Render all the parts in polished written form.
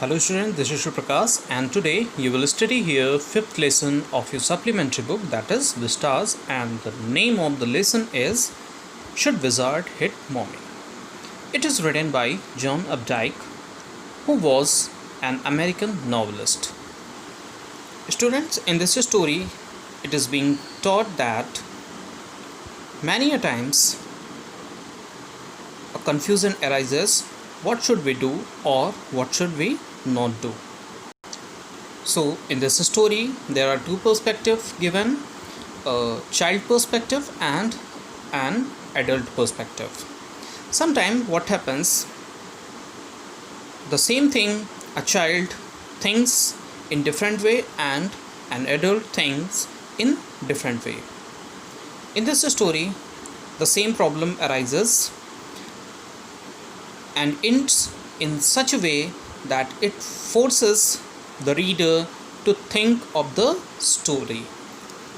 Hello students, this is Prakash and today you will study here 5th lesson of your supplementary book, that is Vistas, and the name of the lesson is Should Wizard Hit Mommy? It is written by John Updike, who was an American novelist. Students, in this story it is being taught that many a times a confusion arises. What should we do or what should we not do? So in this story there are two perspectives given, a child perspective and an adult perspective. Sometimes what happens, the same thing a child thinks in different way and an adult thinks in different way. In this story the same problem arises and ends in such a way that it forces the reader to think of the story.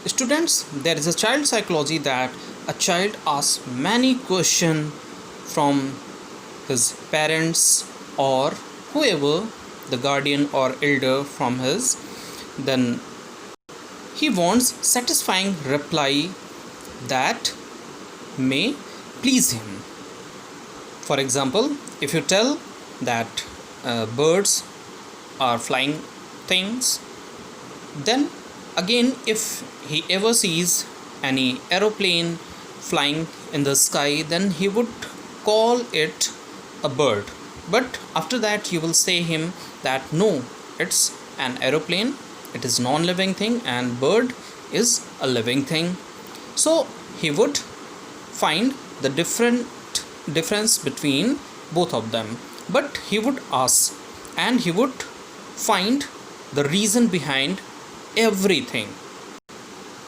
Students, there is a child psychology that a child asks many questions from his parents or whoever, the guardian or elder from his, then he wants satisfying reply that may please him. For example, if you tell that birds are flying things, then again if he ever sees any aeroplane flying in the sky, then he would call it a bird. But after that you will say him that no, it's an aeroplane, it is non-living thing and bird is a living thing. So he would find the difference between both of them, but he would ask and he would find the reason behind everything.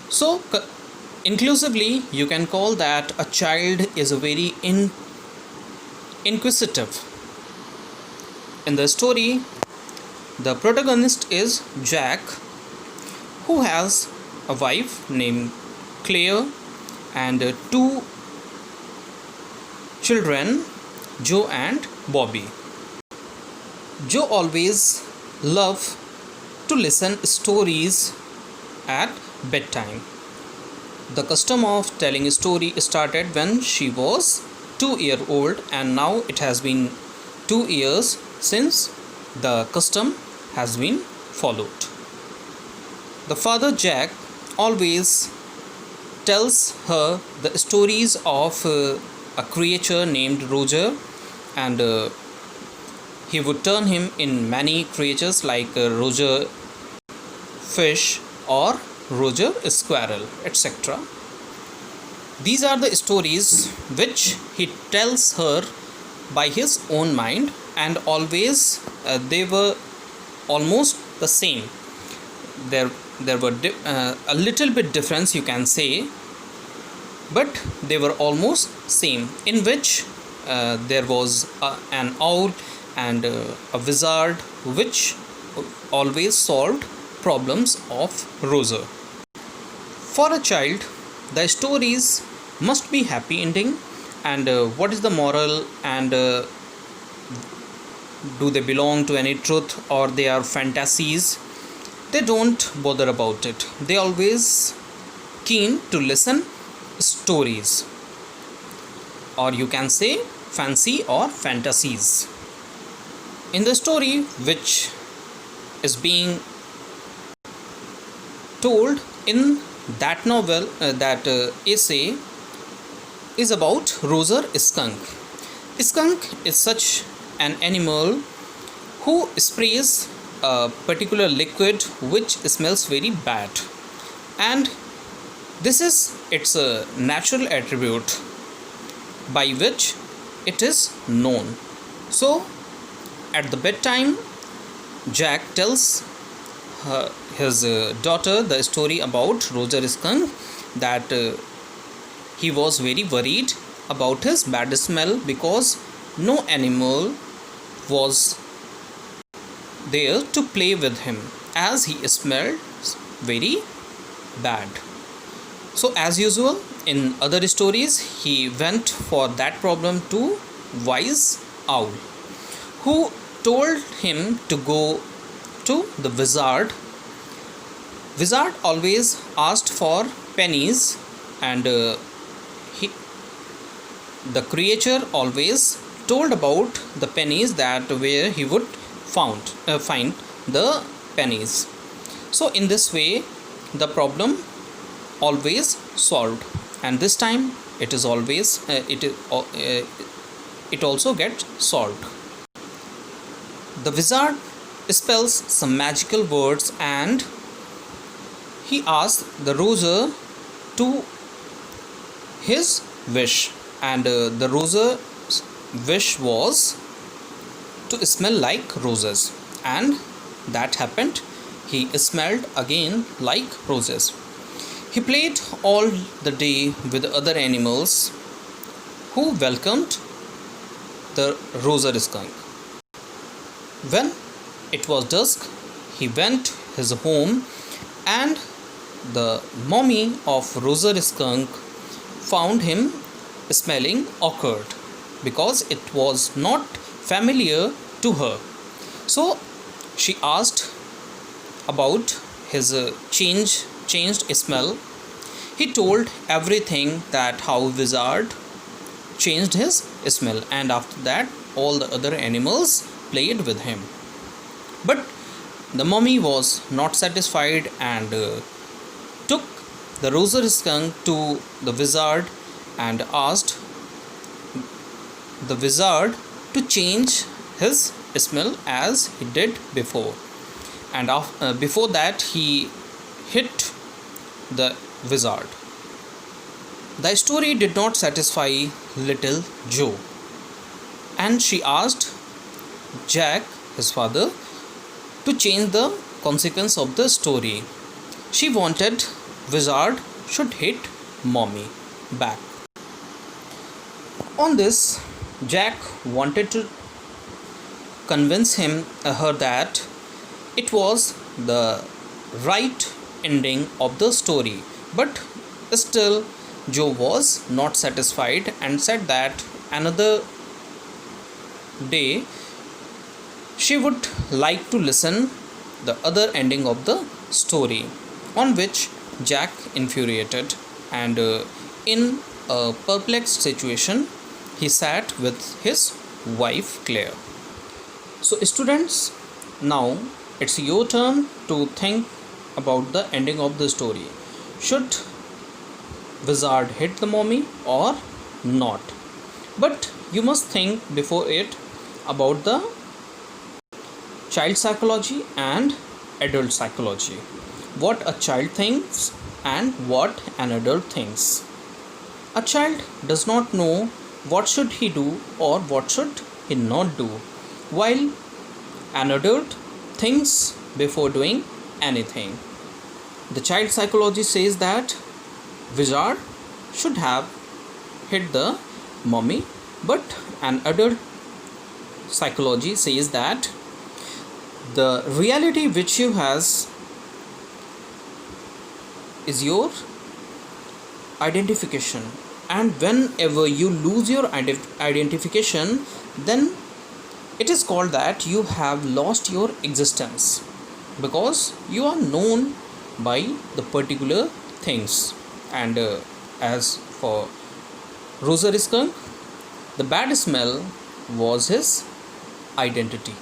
So inclusively you can call that a child is a very inquisitive. In the story the protagonist is Jack, who has a wife named Claire and two children, Joe and Bobby. Joe always loved to listen stories at bedtime. The custom of telling a story started when she was 2 years old, and now it has been 2 years since the custom has been followed. The father Jack always tells her the stories of a creature named Roger, and he would turn him in many creatures like Roger fish or Roger squirrel, etc. These are the stories which he tells her by his own mind, and always they were almost the same. There were a little bit difference, you can say, but they were almost same, in which there was an owl and a wizard which always solved problems of Rosa. For a child the stories must be happy ending, and what is the moral, and do they belong to any truth or they are fantasies, they don't bother about it. They always keen to listen stories, or you can say fancy or fantasies. In the story which is being told in that novel, that essay is about Roser skunk. Skunk is such an animal who sprays a particular liquid which smells very bad, and this is its natural attribute by which it is known. So at the bedtime Jack tells his daughter the story about Roger skunk, that he was very worried about his bad smell because no animal was there to play with him as he smelled very bad. So as usual in other stories he went for that problem to wise owl, who told him to go to the wizard. Wizard always asked for pennies, and the creature always told about the pennies, that where he would find the pennies. So in this way the problem always solved, and this time it is always it also gets solved. The wizard spells some magical words, and he asks the rooster to his wish, and the rooster's wish was to smell like roses, and that happened. He smelled again like roses. He played all the day with other animals who welcomed the rooster skunk. When it was dusk, he went his home, and the mommy of rooster skunk found him smelling awkward because it was not familiar to her. So she asked about his changed smell. He told everything, that how wizard changed his smell, and after that all the other animals played with him. But the mummy was not satisfied, and took the rooster skunk to the wizard and asked the wizard to change his smell as he did before, and before that he hit the wizard. The story did not satisfy little Joe, and she asked Jack, his father, to change the consequence of the story. She wanted wizard should hit mommy back. On this, Jack wanted to convince her that it was the right ending of the story, but still Joe was not satisfied and said that another day she would like to listen the other ending of the story, on which Jack infuriated, and in a perplexed situation he sat with his wife Claire. So students, now it's your turn to think about the ending of the story. Should wizard hit the mommy or not? But you must think before it about the child psychology and adult psychology. What a child thinks and what an adult thinks. A child does not know what should he do or what should he not do, while an adult thinks before doing anything. The child psychology says that wizard should have hit the mommy, but an adult psychology says that the reality which you has is your identification, and whenever you lose your identification, then it is called that you have lost your existence, because you are known by the particular things. And as for rooster skunk, the bad smell was his identity.